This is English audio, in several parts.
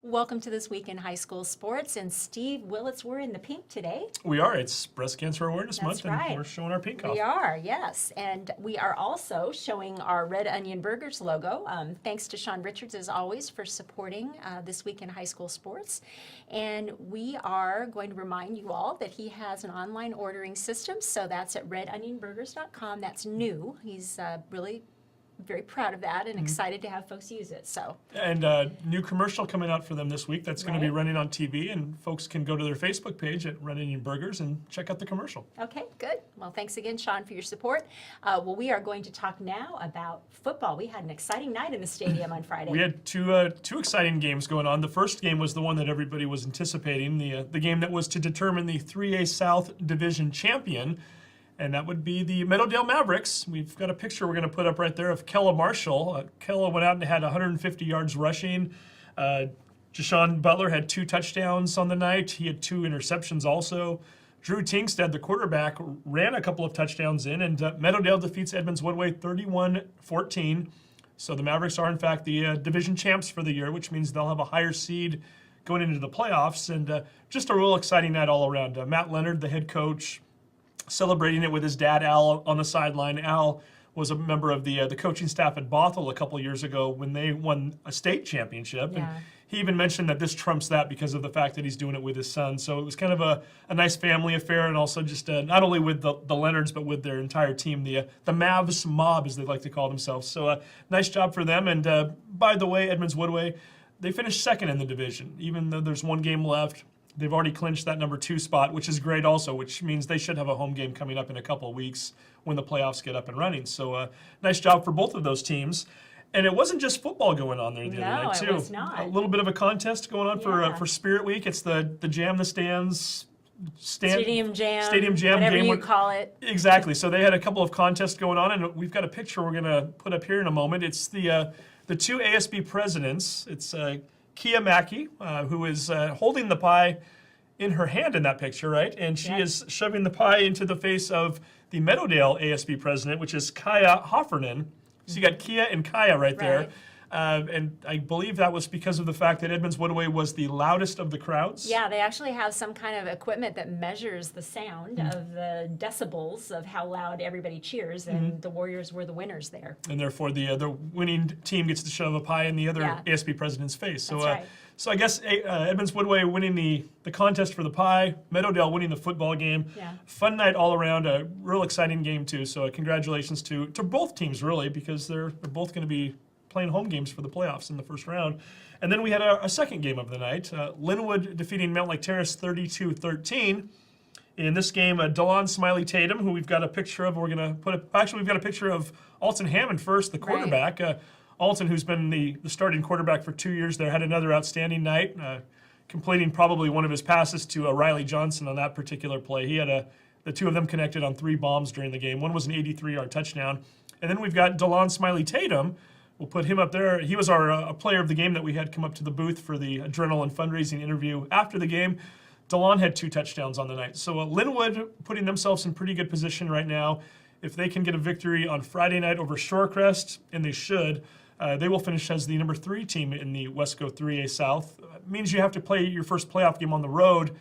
Welcome to This Week in High School Sports. And Steve Willits, we're in the pink today. We are. It's Breast Cancer Awareness That's Month, right. and we're showing our pink off. We are, yes. And we are also showing our Red Onion Burgers logo. Thanks to Sean Richards, as always, for supporting This Week in High School Sports. And we are going to remind you all that he has an online ordering system. So that's at redonionburgers.com. That's new. He's really very proud of that and excited to have folks use it. So, And new commercial coming out for them this week that's going to be running on TV, and folks can go to their Facebook page at Red Onion Burgers and check out the commercial. okay, good. Well, thanks again, Sean, for your support. Well, we are going to talk now about football. We had an exciting night in the stadium on Friday. We had two exciting games going on. The first game was the one that everybody was anticipating, the game that was to determine the 3A South Division champion, and that would be the Meadowdale Mavericks. We've got a picture we're going to put up right there of Kella Marshall. Kella went out and had 150 yards rushing. Jashawn Butler had 2 touchdowns on the night. He had 2 interceptions also. Drew Tingstead, the quarterback, ran a couple of touchdowns in, and Meadowdale defeats Edmonds-Woodway 31-14. So the Mavericks are, in fact, the division champs for the year, which means they'll have a higher seed going into the playoffs. And just a real exciting night all around. Matt Leonard, the head coach, celebrating it with his dad, Al, on the sideline. Al was a member of the coaching staff at Bothell a couple years ago when they won a state championship. Yeah. And he even mentioned that this trumps that because of the fact that he's doing it with his son. So it was kind of a nice family affair, and also just not only with the Leonards, but with their entire team, the Mavs Mob, as they like to call themselves. So nice job for them. And by the way, Edmonds-Woodway, they finished second in the division. Even though there's one game left, they've already clinched that number 2 spot, which is great also, which means they should have a home game coming up in a couple of weeks when the playoffs get up and running. So nice job for both of those teams. And it wasn't just football going on there the other night, too. No, it was not. A little bit of a contest going on for Spirit Week. It's the Jam the Stands. Stadium Jam, whatever game. You call it. Exactly. So they had a couple of contests going on, and we've got a picture we're going to put up here in a moment. It's the 2 ASB presidents. It's Kia Mackey, who is holding the pie in her hand in that picture, right? And she is shoving the pie into the face of the Meadowdale ASB president, which is Kaya Hoffernan. So you got Kia and Kaya right there. And I believe that was because of the fact that Edmonds-Woodway was the loudest of the crowds. Yeah, they actually have some kind of equipment that measures the sound of the decibels of how loud everybody cheers, and the Warriors were the winners there. And therefore, the winning team gets to shove a pie in the other ASB president's face. So, That's right. So I guess Edmonds-Woodway winning the contest for the pie, Meadowdale winning the football game. Yeah. Fun night all around, a real exciting game too. So congratulations to both teams really, because they're both going to be playing home games for the playoffs in the first round. And then we had a second game of the night. Linwood defeating Mount Lake Terrace 32-13. In this game, Delon Smiley Tatum, who we've got a picture of, we're going to put actually we've got a picture of Alton Hammond first, the quarterback. Alton, who's been the starting quarterback for 2 years there, had another outstanding night, completing probably one of his passes to Riley Johnson on that particular play. He had the two of them connected on 3 bombs during the game. One was an 83-yard touchdown. And then we've got Delon Smiley Tatum. We'll put him up there. He was our player of the game that we had come up to the booth for the Adrenaline fundraising interview after the game. Delon had 2 touchdowns on the night. So Linwood putting themselves in pretty good position right now. If they can get a victory on Friday night over Shorecrest, and they should, they will finish as the number 3 team in the Wesco 3A South. It means you have to play your first playoff game on the road,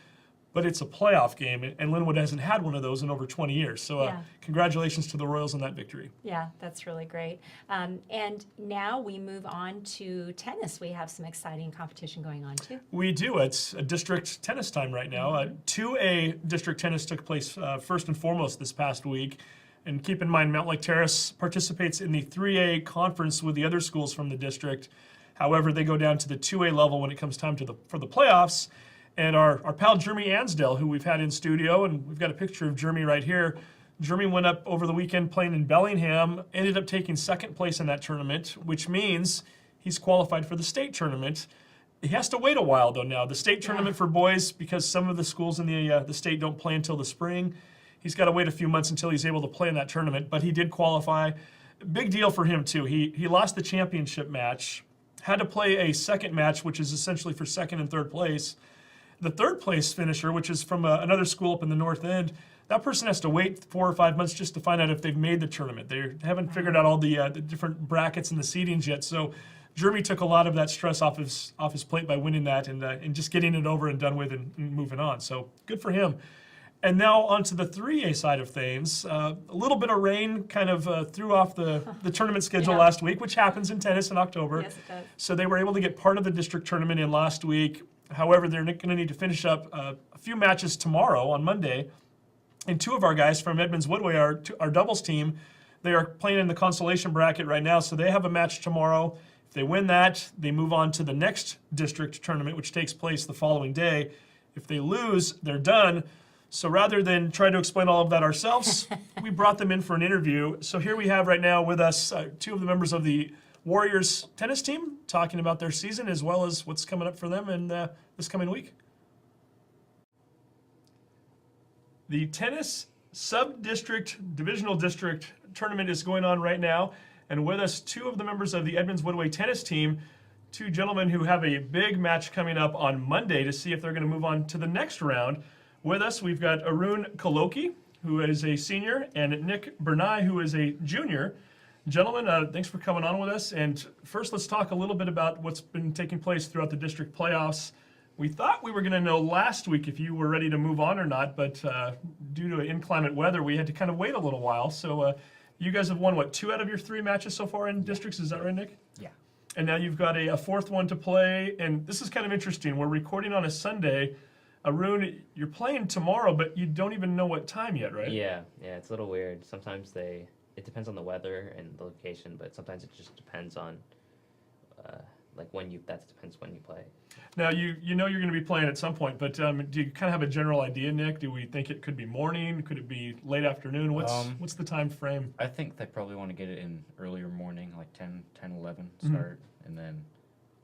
but it's a playoff game, and Linwood hasn't had one of those in over 20 years. So congratulations to the Royals on that victory. Yeah, that's really great. And now we move on to tennis. We have some exciting competition going on too. We do. It's a district tennis time right now. 2A district tennis took place first and foremost this past week. And keep in mind, Mount Lake Terrace participates in the 3A conference with the other schools from the district. However, they go down to the 2A level when it comes time for the playoffs. And our pal Jeremy Ansdell, who we've had in studio, and we've got a picture of Jeremy right here. Jeremy went up over the weekend playing in Bellingham, ended up taking 2nd place in that tournament, which means he's qualified for the state tournament. He has to wait a while, though, now. The state tournament for boys, because some of the schools in the state don't play until the spring, he's got to wait a few months until he's able to play in that tournament, but he did qualify. Big deal for him, too. He lost the championship match, had to play a second match, which is essentially for 2nd and 3rd place. The 3rd place finisher, which is from another school up in the north end, that person has to wait 4 or 5 months just to find out if they've made the tournament. They haven't figured out all the different brackets and the seedings yet. So Jeremy took a lot of that stress off his plate by winning that and just getting it over and done with and moving on. So good for him. And now onto the 3A side of things. A little bit of rain kind of threw off the tournament schedule last week, which happens in tennis in October. Yes, it does. So they were able to get part of the district tournament in last week. However, they're going to need to finish up a few matches tomorrow on Monday. And two of our guys from Edmonds-Woodway, our doubles team, they are playing in the consolation bracket right now, so they have a match tomorrow. If they win that, they move on to the next district tournament, which takes place the following day. If they lose, they're done. So rather than try to explain all of that ourselves, we brought them in for an interview. So here we have right now with us two of the members of the Warriors tennis team talking about their season as well as what's coming up for them in this coming week. The tennis sub-district, divisional district tournament is going on right now. And with us, two of the members of the Edmonds-Woodway tennis team, two gentlemen who have a big match coming up on Monday to see if they're going to move on to the next round. With us, we've got Arun Kalohke, who is a senior, and Nick Berni, who is a junior. Gentlemen, thanks for coming on with us. And first, let's talk a little bit about what's been taking place throughout the district playoffs. We thought we were going to know last week if you were ready to move on or not, but due to inclement weather, we had to kind of wait a little while. So you guys have won, what, 2 out of your 3 matches so far in districts? Is that right, Nick? Yeah. And now you've got a fourth one to play. And this is kind of interesting. We're recording on a Sunday. Arun, you're playing tomorrow, but you don't even know what time yet, right? Yeah, it's a little weird. Sometimes it depends on the weather and the location, but sometimes it just depends on, that depends when you play. Now, you know you're going to be playing at some point, but do you kind of have a general idea, Nick? Do we think it could be morning? Could it be late afternoon? What's the time frame? I think they probably want to get it in earlier morning, like 10, 11 start, and then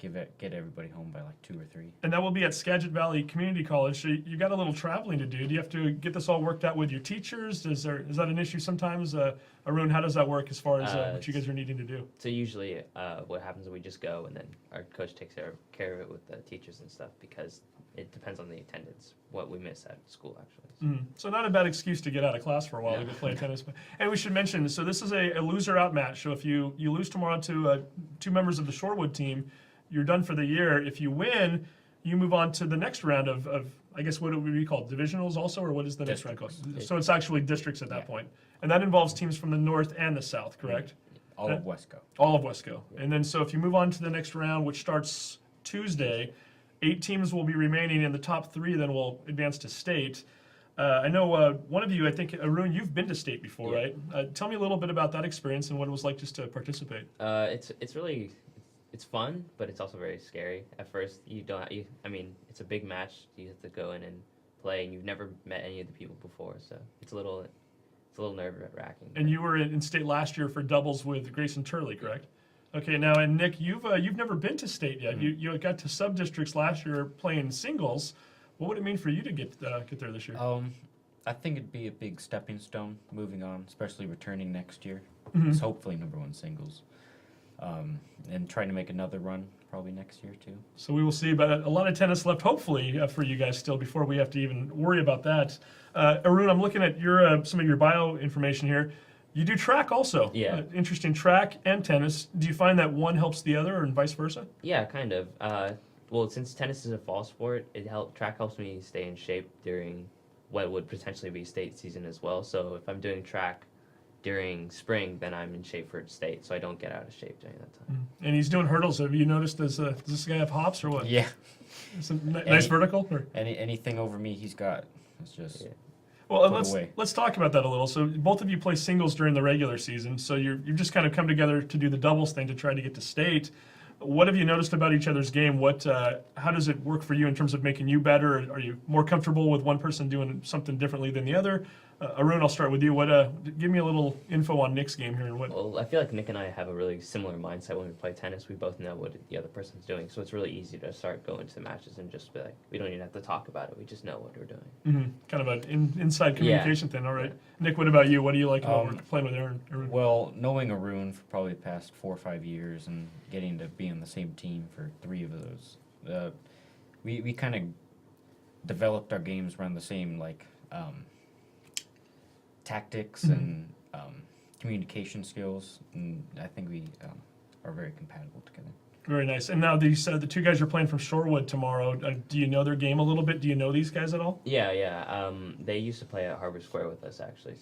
get everybody home by like 2 or 3. And that will be at Skagit Valley Community College. So you got a little traveling to do. Do you have to get this all worked out with your teachers? Is that an issue sometimes? Arun, how does that work as far as what you guys are needing to do? So usually what happens is we just go, and then our coach takes care of it with the teachers and stuff, because it depends on the attendance, what we miss at school, actually. So not a bad excuse to get out of class for a while to go play tennis. And we should mention, so this is a loser out match. So if you lose tomorrow to 2 members of the Shorewood team, you're done for the year. If you win, you move on to the next round of I guess, what would be called? Divisionals also, or what is the next round called? So it's actually districts at that point. And that involves teams from the north and the south, correct? All of Wesco. All of Wesco. And then so if you move on to the next round, which starts Tuesday, 8 teams will be remaining, and the top 3 then will advance to state. I know one of you, I think, Arun, you've been to state before, right? Tell me a little bit about that experience and what it was like just to participate. It's fun, but it's also very scary. At first, it's a big match. You have to go in and play, and you've never met any of the people before, so it's a little nerve-wracking. And you were in state last year for doubles with Grayson Turley, correct? Okay, now, and Nick, you've never been to state yet. You got to sub-districts last year playing singles. What would it mean for you to get there this year? I think it'd be a big stepping stone moving on, especially returning next year. It's hopefully #1 singles. And trying to make another run probably next year too. So we will see, but a lot of tennis left, hopefully, for you guys still before we have to even worry about that. Arun, I'm looking at your some of your bio information here. You do track also. Yeah. Interesting, track and tennis. Do you find that one helps the other, or vice versa? Yeah, kind of. Well, since tennis is a fall sport, track helps me stay in shape during what would potentially be state season as well. So if I'm doing track during spring, then I'm in shape for state, so I don't get out of shape during that time. And he's doing hurdles. Have you noticed, does this guy have hops or what? Yeah. Some nice vertical? Or? Anything over me he's got. It's just... Yeah. Well, let's talk about that a little. So both of you play singles during the regular season, so you've just kind of come together to do the doubles thing to try to get to state. What have you noticed about each other's game? How does it work for you in terms of making you better? Are you more comfortable with one person doing something differently than the other? Arun, I'll start with you. Give me a little info on Nick's game here. And Well, I feel like Nick and I have a really similar mindset when we play tennis. We both know what the other person's doing, so it's really easy to start going to the matches and just be like, we don't even have to talk about it. We just know what we're doing. Kind of an inside communication thing. All right. Nick, what about you? What do you like about playing with Arun? Well, knowing Arun for probably the past 4 or 5 years and getting to be on the same team for 3 of those, we kind of developed our games around the same tactics and communication skills, and I think we are very compatible together. Very nice. And now you said the two guys you're playing from Shorewood tomorrow. Do you know their game a little bit? Do you know these guys at all? Yeah. They used to play at Harbor Square with us actually,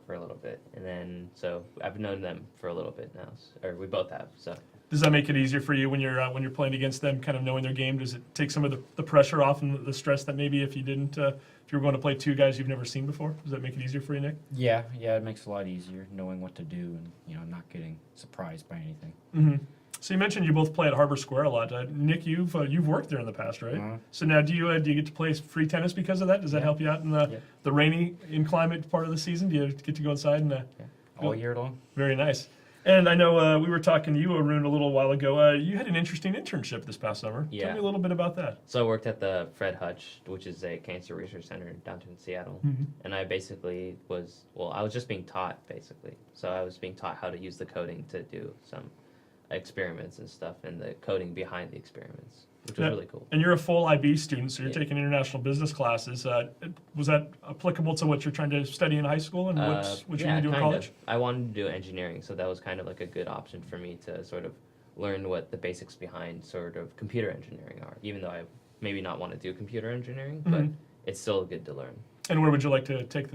for a little bit, and then so I've known them for a little bit now, or we both have. So Does that make it easier for you when you're playing against them, kind of knowing their game? Does it take some of the pressure off and the stress that maybe if you didn't, if you were going to play two guys you've never seen before? Does that make it easier for you, Nick? Yeah, it makes it a lot easier knowing what to do and not getting surprised by anything. Mm-hmm. So you mentioned you both play at Harbor Square a lot. Nick, you've worked there in the past, right? Uh-huh. So now do you get to play free tennis because of that? Does that help you out in the rainy inclement part of the season? Do you get to go inside and All year long. Very nice. And I know we were talking to you, Arun, a little while ago. You had an interesting internship this past summer. Yeah. Tell me a little bit about that. I worked at the Fred Hutch, which is a cancer research center in downtown Seattle, and I basically I was just being taught basically. So I was being taught how to use the coding to do some experiments and stuff, and the coding behind the experiments, which was really cool. And you're a full IB student, so you're Yeah. taking international business classes. Was that applicable to what you're trying to study in high school and what you're going to do in college? Of. I wanted to do engineering, so that was kind of like a good option for me to sort of learn what the basics behind sort of computer engineering are, even though I maybe not want to do computer engineering, but it's still good to learn. And where would you like to take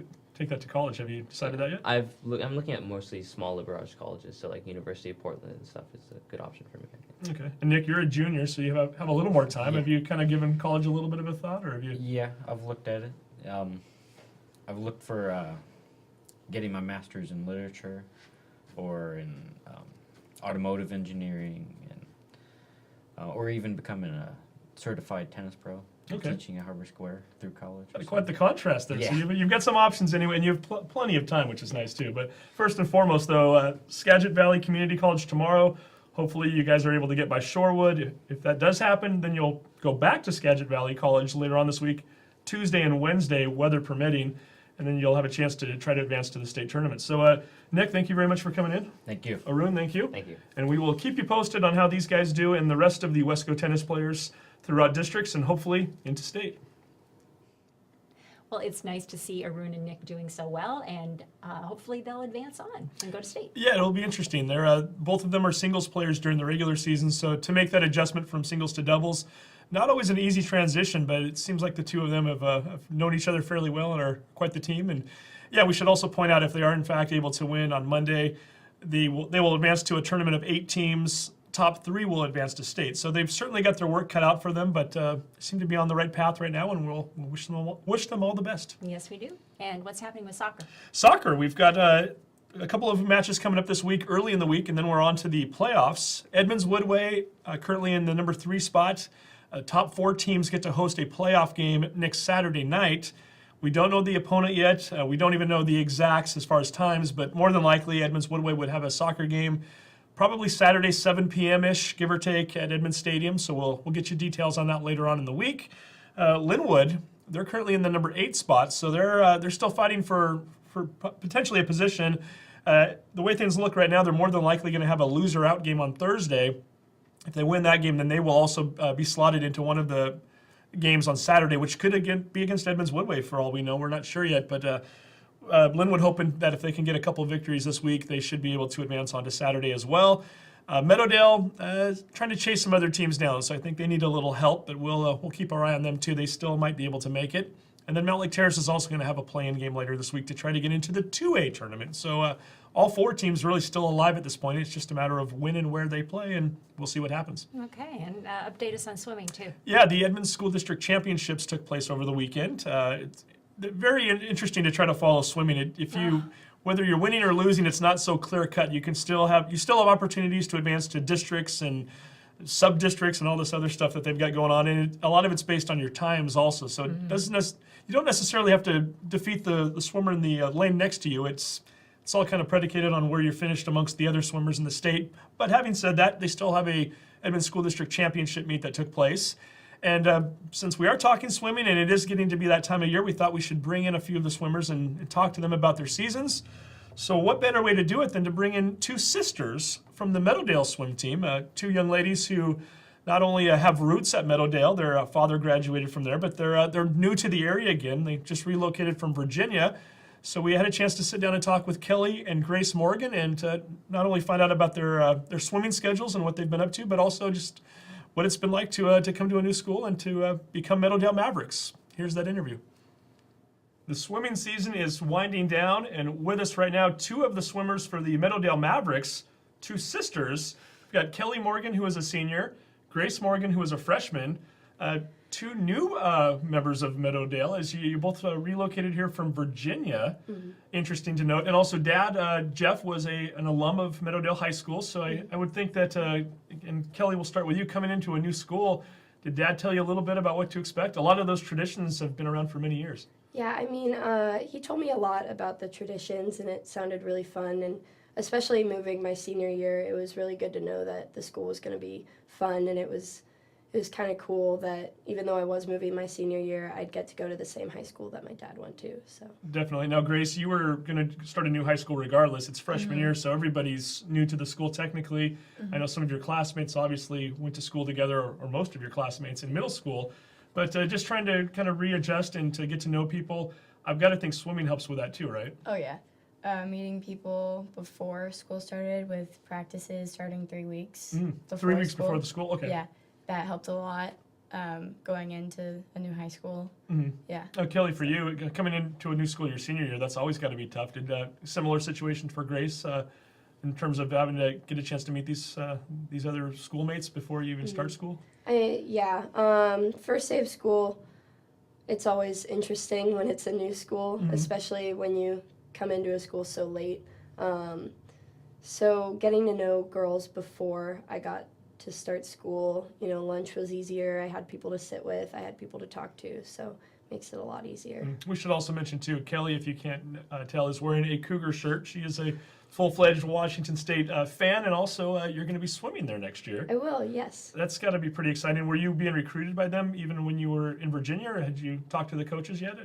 that to college? Have you decided that yet? I'm looking at mostly small liberal arts colleges, so like University of Portland and stuff is a good option for me, I think. Okay. And Nick, you're a junior, so you have a little more time. Yeah. Have you kind of given college a little bit of a thought, or have you? Yeah, I've looked at it. I've looked for getting my master's in literature or in automotive engineering, and or even becoming a certified tennis pro. Okay. Teaching at Harbor Square through college. Quite the contrast there. Yeah. So you've got some options anyway, and you have plenty of time, which is nice too. But first and foremost, though, Skagit Valley Community College tomorrow. Hopefully, you guys are able to get by Shorewood. If that does happen, then you'll go back to Skagit Valley College later on this week, Tuesday and Wednesday, weather permitting, and then you'll have a chance to try to advance to the state tournament. So, Nick, thank you very much for coming in. Thank you. Arun, thank you. Thank you. And we will keep you posted on how these guys do and the rest of the Wesco tennis players throughout districts and hopefully into state. Well, it's nice to see Arun and Nick doing so well, and hopefully they'll advance on and go to state. Yeah, it'll be interesting. They're both of them are singles players during the regular season, so to make that adjustment from singles to doubles, not always an easy transition, but it seems like the two of them have known each other fairly well and are quite the team. And yeah, we should also point out if they are in fact able to win on Monday, they will advance to a tournament of 8 teams. Top 3 will advance to state. So they've certainly got their work cut out for them, but seem to be on the right path right now, and we'll wish them all the best. Yes, we do. And what's happening with soccer? Soccer, we've got a couple of matches coming up this week, early in the week, and then we're on to the playoffs. Edmonds-Woodway, currently in the number 3 spot. Top 4 teams get to host a playoff game next Saturday night. We don't know the opponent yet. We don't even know the exacts as far as times, but more than likely Edmonds-Woodway would have a soccer game probably Saturday, 7 p.m.-ish, give or take, at Edmonds Stadium. So we'll get you details on that later on in the week. Linwood, they're currently in the number 8 spot, so they're still fighting for potentially a position. The way things look right now, they're more than likely going to have a loser-out game on Thursday. If they win that game, then they will also be slotted into one of the games on Saturday, which could again be against Edmonds-Woodway for all we know. We're not sure yet, but Linwood hoping that if they can get a couple of victories this week, they should be able to advance on to Saturday as well. Meadowdale trying to chase some other teams down, so I think they need a little help, but we'll keep our eye on them too. They still might be able to make it. And then Mount Lake Terrace is also going to have a play-in game later this week to try to get into the 2A tournament. So all 4 teams really still alive at this point. It's just a matter of when and where they play, and we'll see what happens. Okay, and update us on swimming too. Yeah, the Edmonds School District Championships took place over the weekend. It's very interesting to try to follow swimming. Whether you're winning or losing, it's not so clear cut. You still have opportunities to advance to districts and sub districts and all this other stuff that they've got going on, and a lot of it's based on your times also. So it doesn't you don't necessarily have to defeat the swimmer in the lane next to you. It's all kind of predicated on where you're finished amongst the other swimmers in the state. But having said that, they still have a Edmonds School District Championship meet that took place. And since we are talking swimming and it is getting to be that time of year, we thought we should bring in a few of the swimmers and talk to them about their seasons. So what better way to do it than to bring in 2 sisters from the Meadowdale swim team, 2 young ladies who not only have roots at Meadowdale, their father graduated from there, but they're new to the area again. They just relocated from Virginia. So we had a chance to sit down and talk with Kelly and Grace Morgan, and not only find out about their swimming schedules and what they've been up to, but also just what it's been like to come to a new school and to become Meadowdale Mavericks. Here's that interview. The swimming season is winding down, and with us right now, two of the swimmers for the Meadowdale Mavericks, two sisters. We've got Kelly Morgan, who is a senior, Grace Morgan, who is a freshman. Two new members of Meadowdale, as you both relocated here from Virginia. Mm-hmm. Interesting to note. And also Dad, Jeff, was an alum of Meadowdale High School, so I would think that, and Kelly, we'll start with you, coming into a new school. Did Dad tell you a little bit about what to expect? A lot of those traditions have been around for many years. Yeah, I mean, he told me a lot about the traditions, and it sounded really fun. And especially moving my senior year, it was really good to know that the school was going to be fun, and it was kind of cool that even though I was moving my senior year, I'd get to go to the same high school that my dad went to. So definitely. Now, Grace, you were going to start a new high school regardless. It's freshman year, so everybody's new to the school technically. I know some of your classmates obviously went to school together, or most of your classmates in middle school. But just trying to kind of readjust and to get to know people. I've got to think swimming helps with that too, right? Oh, yeah. Meeting people before school started with practices starting 3 weeks. Before 3 weeks school. before the school? Okay. Yeah, that helped a lot going into a new high school. Yeah. Oh, Kelly, for you, coming into a new school your senior year, that's always got to be tough. Did similar situation for Grace in terms of having to get a chance to meet these other schoolmates before you even start school? First day of school, it's always interesting when it's a new school, especially when you come into a school so late. So getting to know girls before I got to start school, lunch was easier. I had people to sit with. I had people to talk to. So makes it a lot easier. We should also mention too, Kelly, if you can't tell, is wearing a Cougar shirt. She is a full-fledged Washington State fan, and also you're going to be swimming there next year. I will, yes. That's got to be pretty exciting. Were you being recruited by them even when you were in Virginia, or had you talked to the coaches yet?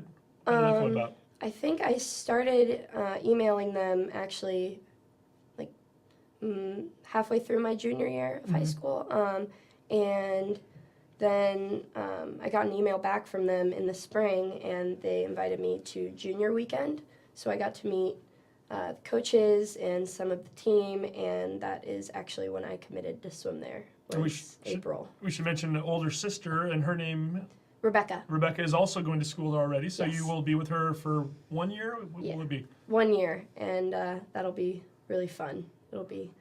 What did that come about? I think I started emailing them actually halfway through my junior year of high school. And then I got an email back from them in the spring, and they invited me to junior weekend. So I got to meet the coaches and some of the team, and that is actually when I committed to swim there, was April. We should mention an older sister, and her name? Rebecca. Rebecca is also going to school there already, so Yes. You will be with her for 1 year? What Yeah. will it be? 1 year, and that'll be really fun. It'll be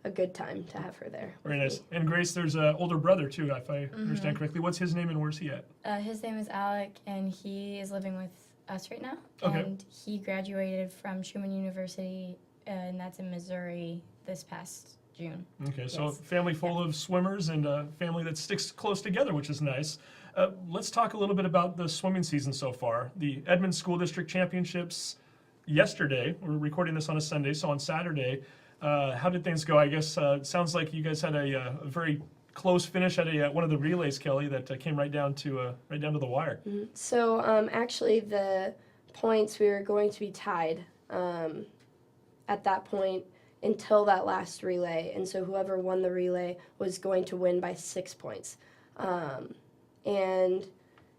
a good time to have her there. Very nice. And Grace, there's an older brother too, if I understand correctly. What's his name and where's he at? His name is Alec, and he is living with us right now. Okay. And he graduated from Truman University, and that's in Missouri this past June. Okay, so Yes. family full of swimmers and a family that sticks close together, which is nice. Let's talk a little bit about the swimming season so far. The Edmonds School District Championships yesterday. We're recording this on a Sunday, so on Saturday. How did things go? I guess it sounds like you guys had a very close finish at one of the relays, Kelly, that came right down to the wire. So actually the points, we were going to be tied at that point until that last relay. And so whoever won the relay was going to win by 6 points. And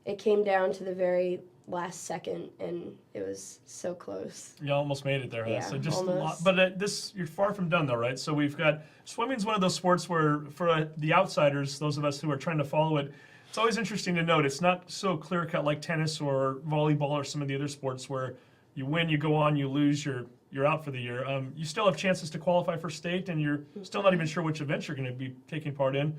it came down to the very last second, and it was so close. You almost made it there, huh? Yeah, So just a lot, almost. but you're far from done though, right? So we've got swimming's one of those sports where for the outsiders, those of us who are trying to follow it, it's always interesting to note it's not so clear cut like tennis or volleyball or some of the other sports where you win, you go on, you lose, you're out for the year. You still have chances to qualify for state, and you're still not even sure which events you're going to be taking part in.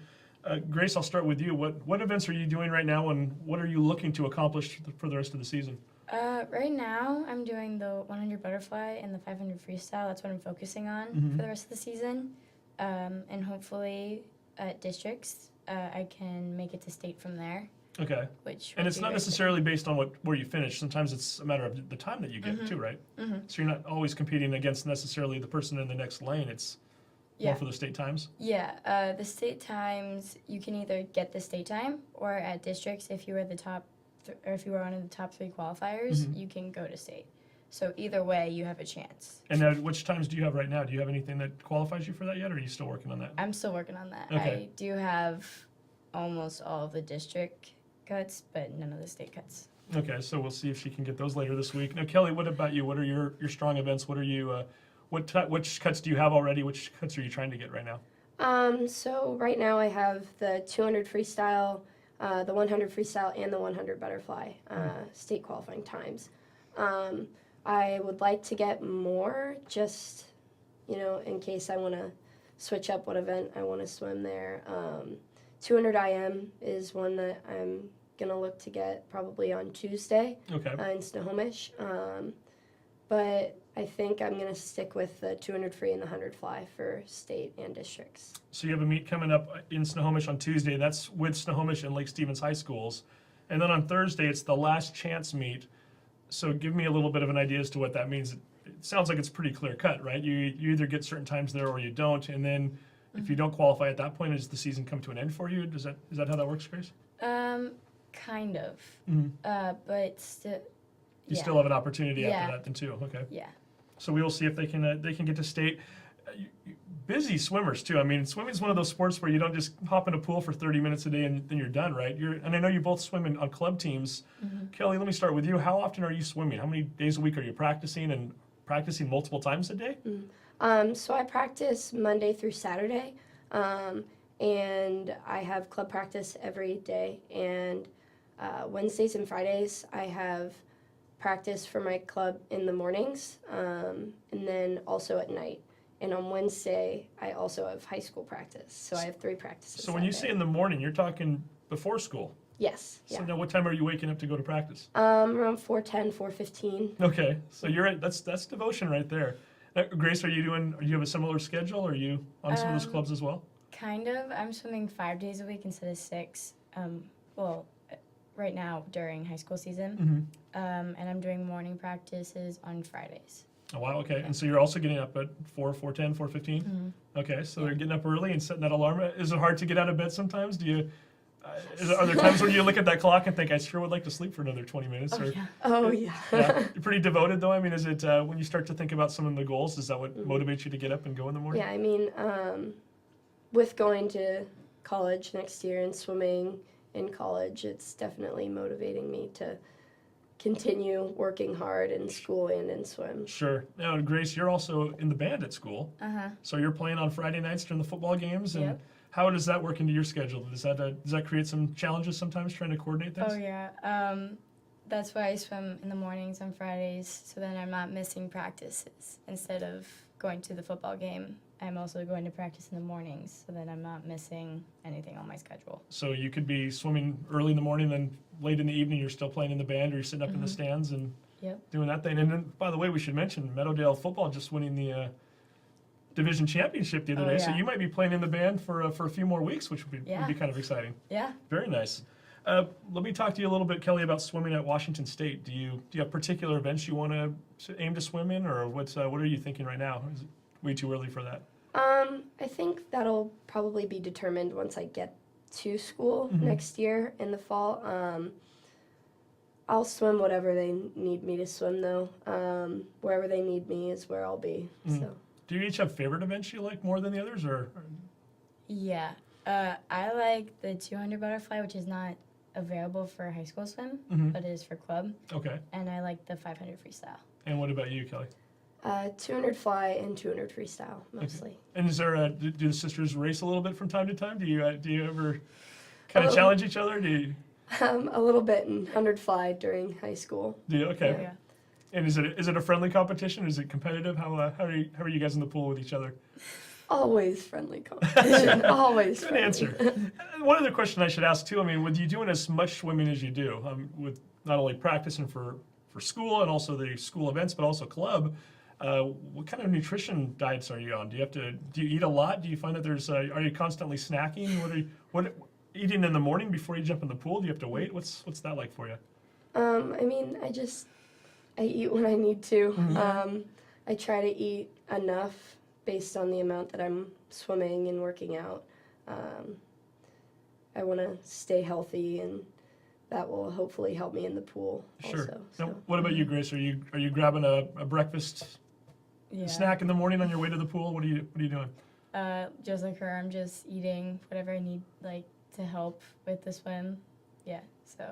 Grace, I'll start with you. What events are you doing right now, and what are you looking to accomplish for the rest of the season? Right now, I'm doing the 100 butterfly and the 500 freestyle. That's what I'm focusing on for the rest of the season. And hopefully at districts, I can make it to state from there. Okay. Which And would it's be not very necessarily based on where you finish. Sometimes it's a matter of the time that you get too, right? So you're not always competing against necessarily the person in the next lane. It's more for the state times. Yeah, the state times, you can either get the state time, or at districts, if you were the top, or if you were one of the top 3 qualifiers, you can go to state. So either way, you have a chance. And now, which times do you have right now? Do you have anything that qualifies you for that yet, or are you still working on that? I'm still working on that. Okay. I do have almost all of the district cuts, but none of the state cuts. Okay, so we'll see if she can get those later this week. Now, Kelly, what about you? What are your strong events? What are you, which cuts do you have already? Which cuts are you trying to get right now? So right now I have the 200 freestyle, the 100 freestyle, and the 100 butterfly state qualifying times. I would like to get more, just in case I want to switch up what event I want to swim there. 200 IM is one that I'm gonna look to get probably on Tuesday in Snohomish. But I think I'm gonna stick with the 200 free and the 100 fly for state and districts. So you have a meet coming up in Snohomish on Tuesday. That's with Snohomish and Lake Stevens High Schools. And then on Thursday, it's the last chance meet. So give me a little bit of an idea as to what that means. It sounds like it's pretty clear cut, right? You either get certain times there or you don't. And then if you don't qualify at that point, does the season come to an end for you? Is that how that works, Grace? Kind of. But still. You still have an opportunity after that then too. Okay. Yeah. So we will see if they can get to state. Busy swimmers too. I mean, swimming is one of those sports where you don't just hop in a pool for 30 minutes a day and then you're done, right? And I know you both swim on club teams. Kelly, let me start with you. How often are you swimming? How many days a week are you practicing, and practicing multiple times a day? So I practice Monday through Saturday, and I have club practice every day. And Wednesdays and Fridays I have practice for my club in the mornings, and then also at night. And on Wednesday, I also have high school practice. So I have 3 practices. So when you say in the morning, you're talking before school? Yes. So now what time are you waking up to go to practice? Around 4:10, 4:15. Okay, so that's devotion right there. Grace, do you have a similar schedule? Are you on some of those clubs as well? Kind of. I'm swimming 5 days a week instead of 6. Right now during high school season. And I'm doing morning practices on Fridays. Oh, wow, okay. And so you're also getting up at 4:10, 4:15? Okay, so they're getting up early and setting that alarm. Is it hard to get out of bed sometimes? Are there times when you look at that clock and think, I sure would like to sleep for another 20 minutes? Oh, yeah. Yeah. You're pretty devoted, though? I mean, is it, when you start to think about some of the goals, is that what motivates you to get up and go in the morning? Yeah, I mean, with going to college next year and swimming in college, it's definitely motivating me to continue working hard in school and in swim. Sure. Now, Grace, you're also in the band at school. So you're playing on Friday nights during the football games. And how does that work into your schedule? Does that create some challenges sometimes trying to coordinate things? Oh, yeah. That's why I swim in the mornings on Fridays, so then I'm not missing practices. Instead of going to the football game, I'm also going to practice in the mornings, so that I'm not missing anything on my schedule. So you could be swimming early in the morning, then late in the evening you're still playing in the band, or you're sitting up in the stands and doing that thing. And then, by the way, we should mention Meadowdale football just winning the division championship the other day. So you might be playing in the band for a few more weeks, which would be kind of exciting. Yeah. Very nice. Let me talk to you a little bit, Kelly, about swimming at Washington State. Do you have particular events you want to aim to swim in, or what are you thinking right now? Is it way too early for that? I think that'll probably be determined once I get to school next year in the fall. I'll swim whatever they need me to swim, though. Wherever they need me is where I'll be. So. Do you each have favorite events you like more than the others, or? Yeah, I like the 200 butterfly, which is not available for high school swim, but it is for club. Okay. And I like the 500 freestyle. And what about you, Kelly? 200 fly and 200 freestyle mostly. Okay. And is there do the sisters race a little bit from time to time? Do you ever kind of challenge each other? Do you? A little bit in 100 fly during high school. Do you? Okay. Yeah. And is it a friendly competition? Is it competitive? How are you guys in the pool with each other? Always friendly competition. Always. Good answer. One other question I should ask too. I mean, with you doing as much swimming as you do, with not only practicing for school and also the school events, but also club. What kind of nutrition diets are you on? Do you eat a lot? Do you find that are you constantly snacking? What eating in the morning before you jump in the pool? Do you have to wait? What's that like for you? I mean, I eat when I need to. I try to eat enough based on the amount that I'm swimming and working out. I want to stay healthy, and that will hopefully help me in the pool. Sure. Also, now, what about you, Grace? Are you grabbing a breakfast snack in the morning on your way to the pool? What are you doing? Just like her, I'm just eating whatever I need, like, to help with the swim. Yeah. So.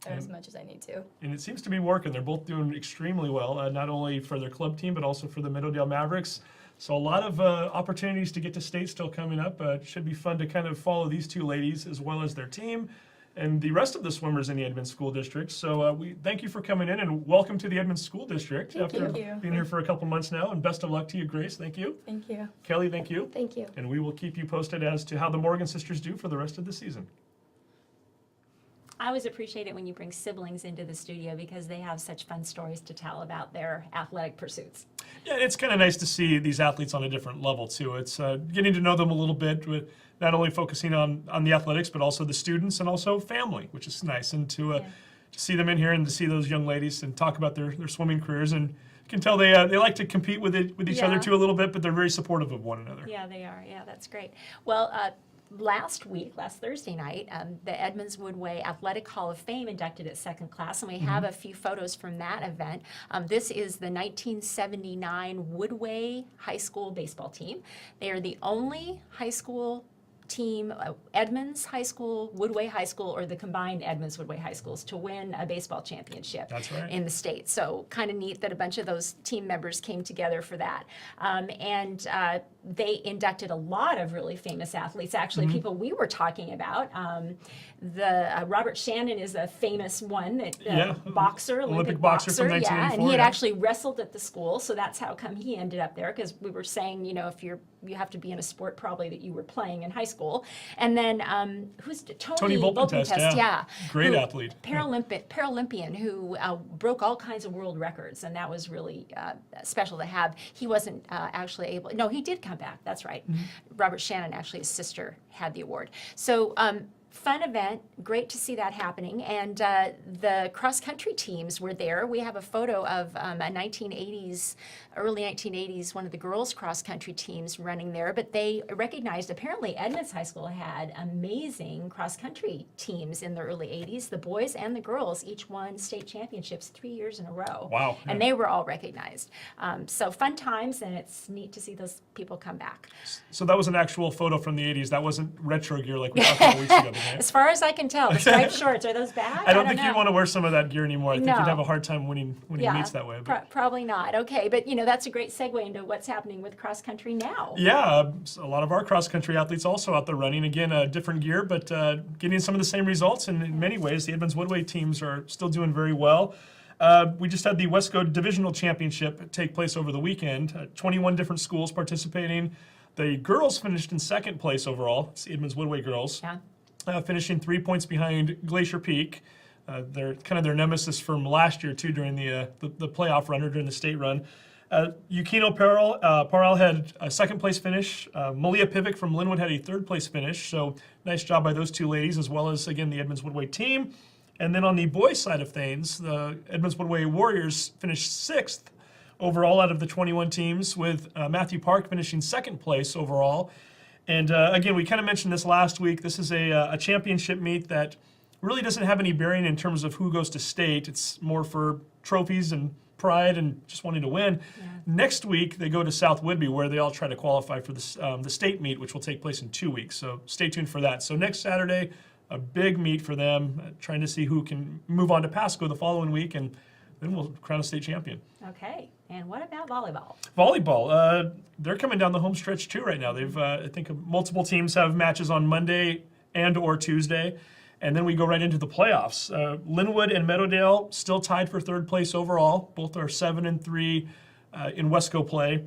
as much as I need to. And it seems to be working. They're both doing extremely well, not only for their club team, but also for the Meadowdale Mavericks. So a lot of opportunities to get to state still coming up. It should be fun to kind of follow these two ladies as well as their team and the rest of the swimmers in the Edmonds School District. So we thank you for coming in, and welcome to the Edmonds School District after Thank you. being here for a couple months now. And best of luck to you, Grace. Thank you. Thank you. Kelly, thank you. Thank you. And we will keep you posted as to how the Morgan sisters do for the rest of the season. I always appreciate it when you bring siblings into the studio because they have such fun stories to tell about their athletic pursuits. Yeah, it's kind of nice to see these athletes on a different level too. It's getting to know them a little bit, with not only focusing on the athletics, but also the students and also family, which is nice. And to see them in here and to see those young ladies and talk about their swimming careers, and you can tell they like to compete with each other too a little bit, but they're very supportive of one another. Yeah, they are. Yeah, that's great. Well, last Thursday night, the Edmonds-Woodway Athletic Hall of Fame inducted its second class, and we have a few photos from that event. This is the 1979 Woodway High School baseball team. They are the only high school team, Edmonds High School, Woodway High School, or the combined Edmonds-Woodway High Schools to win a baseball championship. That's right. In the state. So kind of neat that a bunch of those team members came together for that. They inducted a lot of really famous athletes, actually, people we were talking about. Robert Shannon is a famous one, boxer, Olympic boxer from yeah, and 1984, he had yeah. actually wrestled at the school, so that's how come he ended up there, because we were saying, if you have to be in a sport probably that you were playing in high school. And then who's Tony Volpentest, yeah. Great athlete. Paralympian who broke all kinds of world records, and that was really special to have. He wasn't actually able, no, he did come back, that's right. Robert Shannon, actually, his sister had the award. So fun event, great to see that happening. And the cross-country teams were there. We have a photo of early 1980s, one of the girls' cross-country teams running there. But they recognized, apparently, Edmonds High School had amazing cross-country teams in the early 80s. The boys and the girls each won state championships 3 years in a row. Wow. And they were all recognized. So fun times, and it's neat to see those people come back. So that was an actual photo from the 80s. That wasn't retro gear like we talked about weeks ago. As far as I can tell, the striped shorts, are those bad? I don't think know. you'd want to wear some of that gear anymore. I think No. you'd have a hard time winning meets that way. But. Probably not. Okay, but that's a great segue into what's happening with cross country now. Yeah, a lot of our cross-country athletes also out there running. Again, different gear, but getting some of the same results. And in many ways, the Edmonds-Woodway teams are still doing very well. We just had the Westco Divisional Championship take place over the weekend. 21 different schools participating. The girls finished in second place overall. It's the Edmonds-Woodway girls. Yeah. Finishing 3 points behind Glacier Peak. They're kind of their nemesis from last year, too, during the playoff run or during the state run. Yukino Parral had a second place finish. Malia Pivic from Linwood had a third place finish. So nice job by those two ladies, as well as, again, the Edmonds-Woodway team. And then on the boys' side of things, the Edmonds-Woodway Warriors finished sixth overall out of the 21 teams, with Matthew Park finishing second place overall. And again, we kind of mentioned this last week. This is a championship meet that really doesn't have any bearing in terms of who goes to state. It's more for trophies and pride and just wanting to win. Yeah. Next week, they go to South Whidbey, where they all try to qualify for the state meet, which will take place in 2 weeks. So stay tuned for that. So next Saturday, a big meet for them, trying to see who can move on to Pasco the following week, and then we'll crown a state champion. Okay, and what about volleyball? Volleyball, they're coming down the home stretch too right now. They've, I think multiple teams have matches on Monday and or Tuesday, and then we go right into the playoffs. Linwood and Meadowdale still tied for third place overall. Both are 7-3 in Wesco play.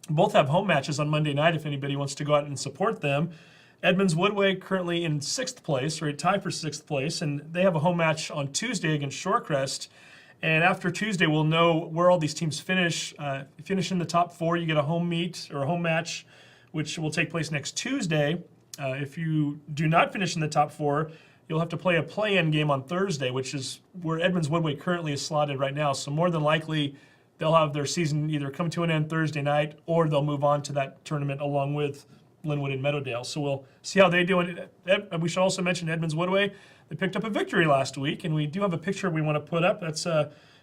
Both have home matches on Monday night if anybody wants to go out and support them. Edmonds-Woodway currently in sixth place, right, tied for sixth place, and they have a home match on Tuesday against Shorecrest. And after Tuesday, we'll know where all these teams finish. If you finish in the top four, you get a home meet or a home match, which will take place next Tuesday. If you do not finish in the top four, you'll have to play a play-in game on Thursday, which is where Edmonds-Woodway currently is slotted right now. So more than likely, they'll have their season either come to an end Thursday night, or they'll move on to that tournament along with Linwood and Meadowdale. So we'll see how they do. And we should also mention Edmonds-Woodway. They picked up a victory last week, and we do have a picture we want to put up. That's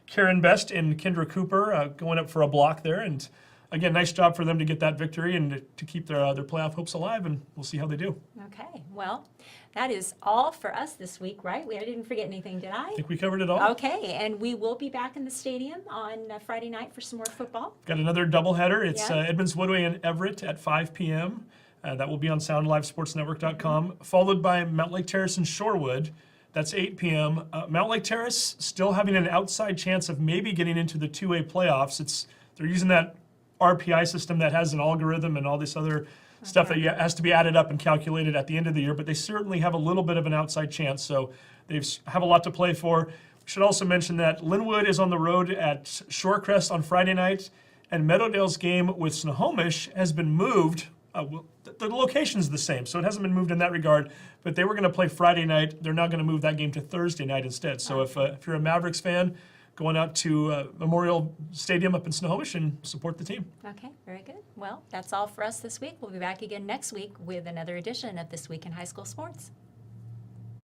Karen Best and Kendra Cooper going up for a block there. And again, nice job for them to get that victory and to keep their playoff hopes alive, and we'll see how they do. Okay, well, that is all for us this week, right? I didn't forget anything, did I? I think we covered it all. Okay, and we will be back in the stadium on Friday night for some more football. Got another doubleheader. It's Yeah. Edmonds-Woodway and Everett at 5 p.m. That will be on SoundLiveSportsNetwork.com, followed by Mount Lake Terrace and Shorewood. That's 8 p.m. Mount Lake Terrace still having an outside chance of maybe getting into the 2A playoffs. They're using that RPI system that has an algorithm and all this other stuff that has to be added up and calculated at the end of the year, but they certainly have a little bit of an outside chance, so they have a lot to play for. We should also mention that Linwood is on the road at Shorecrest on Friday night, and Meadowdale's game with Snohomish has been moved. The location's the same, so it hasn't been moved in that regard, but they were going to play Friday night. They're now going to move that game to Thursday night instead. So if you're a Mavericks fan, going out to Memorial Stadium up in Snohomish and support the team. Okay, very good. Well, that's all for us this week. We'll be back again next week with another edition of This Week in High School Sports.